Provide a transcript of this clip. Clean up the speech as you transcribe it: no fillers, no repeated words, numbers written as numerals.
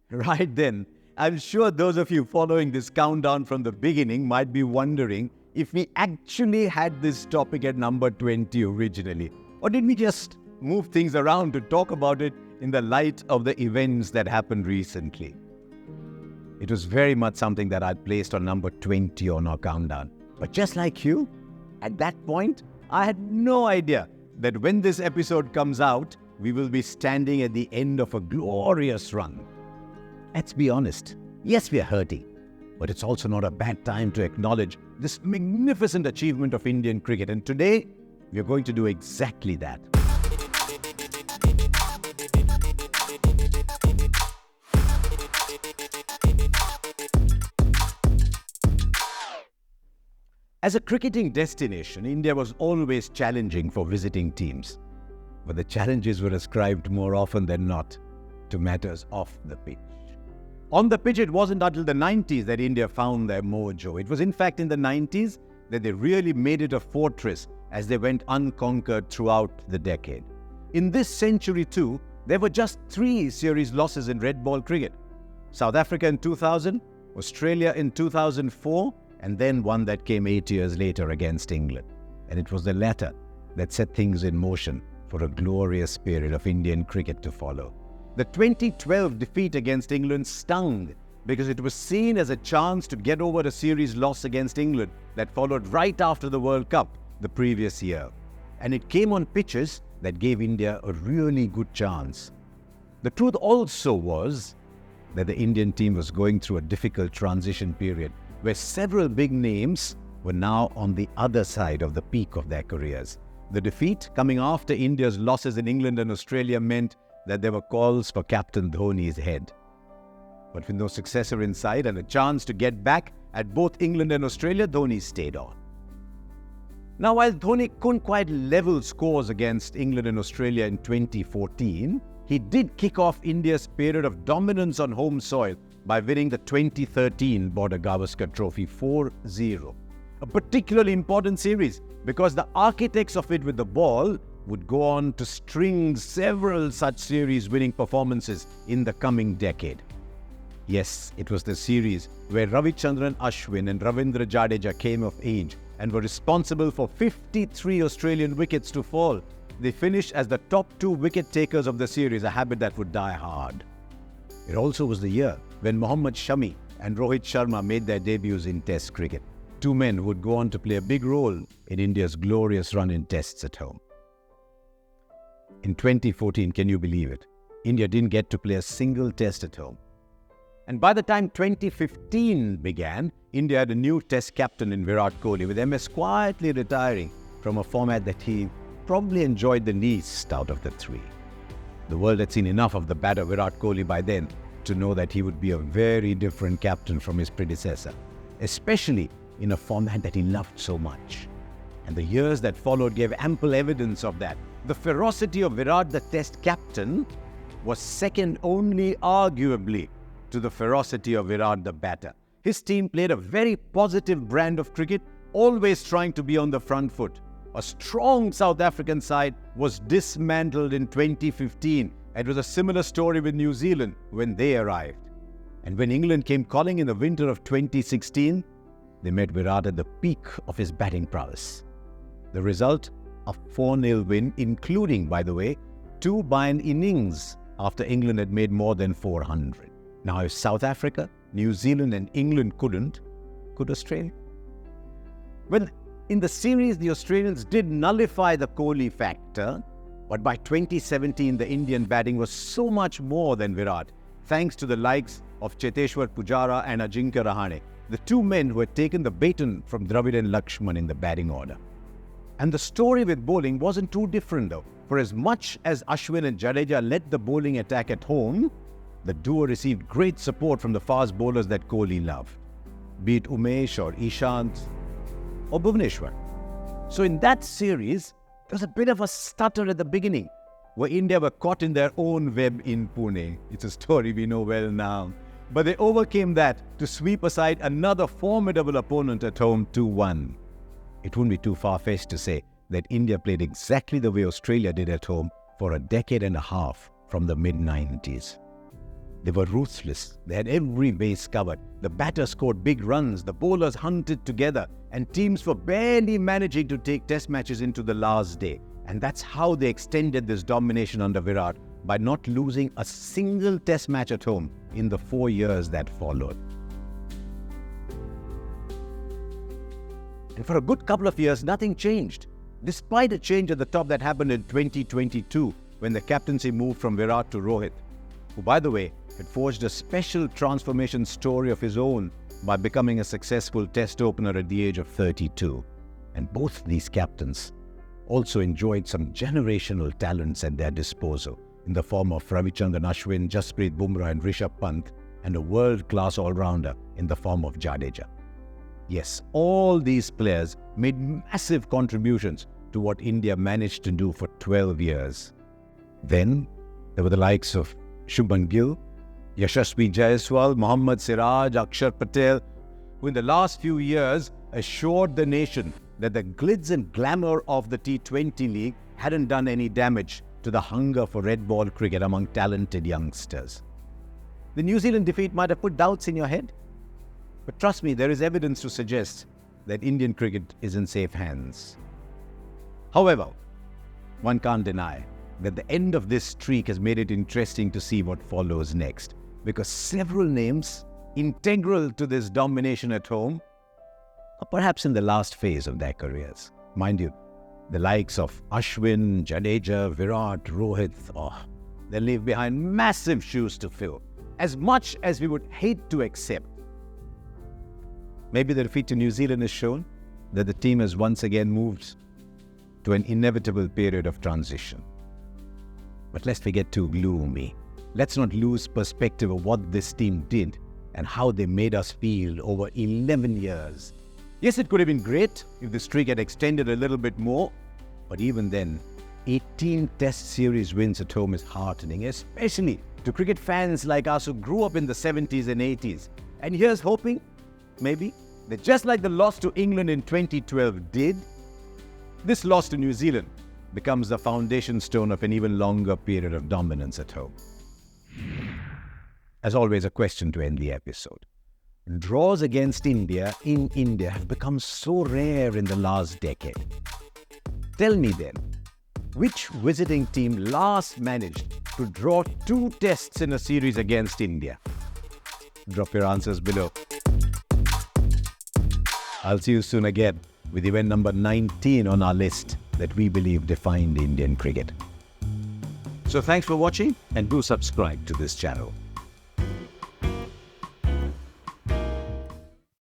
Right then, I'm sure those of you following this countdown from the beginning might be wondering if we actually had this topic at number 20 originally, or did we just move things around to talk about it in the light of the events that happened recently? It was very much something that I'd placed on number 20 on our countdown. But just like you, at that point, I had no idea that when this episode comes out, we will be standing at the end of a glorious run. Let's be honest, yes, we are hurting, but it's also not a bad time to acknowledge this magnificent achievement of Indian cricket. And today, we are going to do exactly that. As a cricketing destination, India was always challenging for visiting teams. But the challenges were ascribed more often than not to matters off the pitch. On the pitch, it wasn't until the 90s that India found their mojo. It was in fact in the 90s that they really made it a fortress as they went unconquered throughout the decade. In this century too, there were just 3 series losses in red ball cricket. South Africa in 2000, Australia in 2004, and then one that came 8 years later against England. And it was the latter that set things in motion for a glorious period of Indian cricket to follow. The 2012 defeat against England stung because it was seen as a chance to get over a series loss against England that followed right after the World Cup the previous year. And it came on pitches that gave India a really good chance. The truth also was that the Indian team was going through a difficult transition period where several big names were now on the other side of the peak of their careers. The defeat coming after India's losses in England and Australia meant that there were calls for Captain Dhoni's head. But with no successor in sight and a chance to get back at both England and Australia, Dhoni stayed on. Now, while Dhoni couldn't quite level scores against England and Australia in 2014, he did kick off India's period of dominance on home soil by winning the 2013 Border Gavaskar Trophy 4-0. A particularly important series because the architects of it with the ball would go on to string several such series-winning performances in the coming decade. Yes, it was the series where Ravichandran Ashwin and Ravindra Jadeja came of age and were responsible for 53 Australian wickets to fall. They finished as the top 2 wicket takers of the series, a habit that would die hard. It also was the year when Mohammad Shami and Rohit Sharma made their debuts in Test cricket, 2 men who would go on to play a big role in India's glorious run in Tests at home. In 2014, can you believe it? India didn't get to play a single Test at home. And by the time 2015 began, India had a new Test captain in Virat Kohli, with MS quietly retiring from a format that he probably enjoyed the least out of the 3. The world had seen enough of the batter Virat Kohli by then to know that he would be a very different captain from his predecessor, especially in a format that he loved so much. And the years that followed gave ample evidence of that. The ferocity of Virat, the Test captain, was second only arguably to the ferocity of Virat, the batter. His team played a very positive brand of cricket, always trying to be on the front foot. A strong South African side was dismantled in 2015. It was a similar story with New Zealand when they arrived. And when England came calling in the winter of 2016, they met Virat at the peak of his batting prowess. The result? A 4-0 win, including, by the way, 2 by an innings after England had made more than 400. Now, if South Africa, New Zealand and England couldn't, could Australia? Well, in the series, the Australians did nullify the Kohli factor, but by 2017, the Indian batting was so much more than Virat, thanks to the likes of Cheteshwar Pujara and Ajinkya Rahane, the 2 men who had taken the baton from Dravid and Lakshman in the batting order. And the story with bowling wasn't too different though, for as much as Ashwin and Jadeja led the bowling attack at home, the duo received great support from the fast bowlers that Kohli loved, be it Umesh or Ishant or Bhuvneshwar. So in that series, there was a bit of a stutter at the beginning, where India were caught in their own web in Pune. It's a story we know well now. But they overcame that to sweep aside another formidable opponent at home 2-1. It wouldn't be too far-fetched to say that India played exactly the way Australia did at home for a decade and a half from the mid-90s. They were ruthless. They had every base covered. The batters scored big runs. The bowlers hunted together. And teams were barely managing to take test matches into the last day. And that's how they extended this domination under Virat, by not losing a single test match at home in the 4 years that followed. And for a good couple of years, nothing changed. Despite a change at the top that happened in 2022, when the captaincy moved from Virat to Rohit, who, by the way, had forged a special transformation story of his own by becoming a successful test opener at the age of 32. And both these captains also enjoyed some generational talents at their disposal in the form of Ravichandran Ashwin, Jasprit Bumrah and Rishabh Pant, and a world-class all-rounder in the form of Jadeja. Yes, all these players made massive contributions to what India managed to do for 12 years. Then there were the likes of Shubman Gill, Yashasvi Jaiswal, Mohammad Siraj, Akshar Patel, who in the last few years assured the nation that the glitz and glamour of the T20 League hadn't done any damage to the hunger for red ball cricket among talented youngsters. The New Zealand defeat might have put doubts in your head, but trust me, there is evidence to suggest that Indian cricket is in safe hands. However, one can't deny that the end of this streak has made it interesting to see what follows next, because several names integral to this domination at home are perhaps in the last phase of their careers. Mind you, the likes of Ashwin, Jadeja, Virat, Rohit, they leave behind massive shoes to fill, as much as we would hate to accept. Maybe the defeat to New Zealand has shown that the team has once again moved to an inevitable period of transition. But lest we get too gloomy, let's not lose perspective of what this team did and how they made us feel over 11 years. Yes, it could have been great if the streak had extended a little bit more, but even then, 18 Test series wins at home is heartening, especially to cricket fans like us who grew up in the 70s and 80s. And here's hoping, maybe, that just like the loss to England in 2012 did, this loss to New Zealand becomes the foundation stone of an even longer period of dominance at home. As always, a question to end the episode. Draws against India in India have become so rare in the last decade. Tell me then, which visiting team last managed to draw 2 tests in a series against India? Drop your answers below. I'll see you soon again with event number 19 on our list that we believe defined Indian cricket. So thanks for watching, and do subscribe to this channel.